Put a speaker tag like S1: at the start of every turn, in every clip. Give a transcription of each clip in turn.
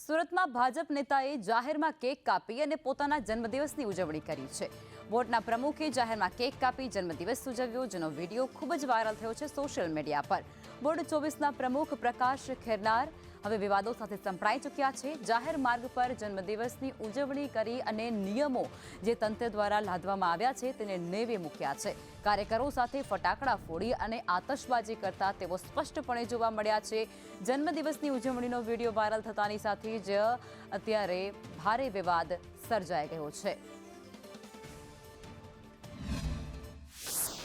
S1: સુરતમાં ભાજપ નેતાએ જાહેરમાં કેક કાપી અને પોતાના જન્મદિવસની ઉજવણી કરી છે। બોર્ડના પ્રમુખે જાહેરમાં કેક કાપી જન્મદિવસ ઉજવ્યો, જેનો વિડીયો ખૂબ જ વાયરલ થયો છે સોશિયલ મીડિયા પર। બોર્ડ 24ના પ્રમુખ પ્રકાશ ખેરનાર હવે વિવાદો સાથે સંપડાઈ ચૂક્યા છે। જાહેર માર્ગ પર જન્મદિવસની ઉજવણી કરી અને નિયમો જે તંત્ર દ્વારા લાદવામાં આવ્યા છે તેને નેવે મૂક્યા છે। કાર્યકરો સાથે ફટાકડા ફોડી અને આતશબાજી કરતા તેઓ સ્પષ્ટપણે જોવા મળ્યા છે। જન્મદિવસની ઉજવણીનો વિડીયો વાયરલ થતાની સાથે જ અત્યારે ભારે વિવાદ સર્જાઈ ગયો છે।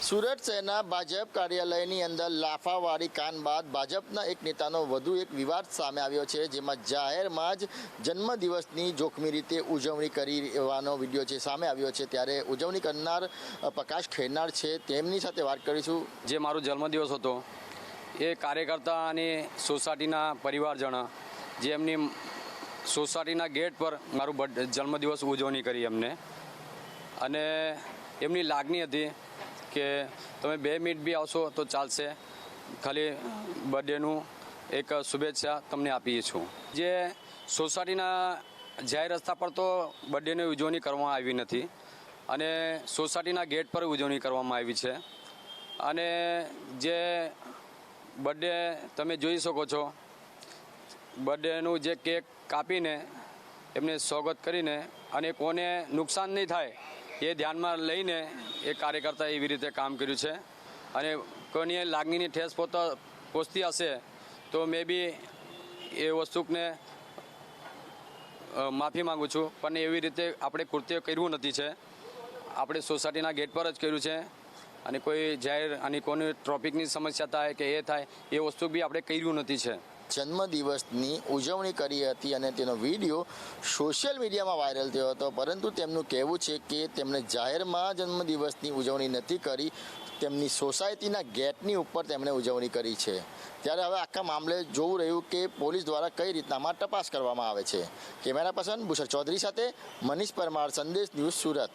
S2: સુરત શહેરના ભાજપ કાર્યાલયની અંદર લાફાવાળી કાન બાદ ભાજપના એક નેતાનો વધુ એક વિવાદ સામે આવ્યો છે, જેમાં જાહેરમાં જ જન્મદિવસની જોખમી રીતે ઉજવણી કરવાનો વિડીયો છે સામે આવ્યો છે। ત્યારે ઉજવણી કરનાર પ્રકાશ ખેરનાર છે, તેમની સાથે વાત કરીશું।
S3: જે મારો જન્મદિવસ હતો એ કાર્યકર્તા અને સોસાયટીના પરિવારજનો જે એમની સોસાયટીના ગેટ પર મારું જન્મદિવસ ઉજવણી કરી એમને, અને એમની લાગણી હતી કે તમે 2 મિનિટ બી આવશો તો ચાલશે, ખાલી બર્થડેનું એક શુભેચ્છા તમને આપીએ છું। જે સોસાયટીના જાહેર રસ્તા પર તો બર્થડેની ઉજવણી કરવામાં આવી નથી, અને સોસાયટીના ગેટ પર ઉજવણી કરવામાં આવી છે। અને જે બર્થડે તમે જોઈ શકો છો, બર્થડેનું જે કેક કાપીને એમને સ્વાગત કરીને અને કોને નુકસાન નહીં થાય એ ધ્યાનમાં લઈને એ કાર્યકર્તા એવી રીતે કામ કર્યું છે। અને કોઈની લાગણીની ઠેસ પહોંચતી હશે તો મે બી એ વસ્તુને માફી માગું છું, પણ એવી રીતે આપણે કૃત્ય કર્યું નથી છે। આપણે સોસાયટીના ગેટ પર જ કર્યું છે, અને કોઈ જાહેર અને કોની ટ્રાફિકની સમસ્યા થાય કે એ થાય એ વસ્તુ બી આપણે કર્યું નથી છે।
S2: જન્મદિવસની ઉજવણી કરી હતી અને તેનો વિડીયો સોશિયલ મીડિયામાં વાયરલ થયો હતો, પરંતુ તેમનું કહેવું છે કે તેમણે જાહેરમાં જન્મદિવસની ઉજવણી નથી કરી, તેમની સોસાયટીના ગેટની ઉપર તેમણે ઉજવણી કરી છે। ત્યારે હવે આખા મામલે જોવું રહ્યું કે પોલીસ દ્વારા કઈ રીતનામાં તપાસ કરવામાં આવે છે। કેમેરા પર્સન ભૂષણ ચૌધરી સાથે મનીષ પરમાર, સંદેશ ન્યૂઝ, સુરત।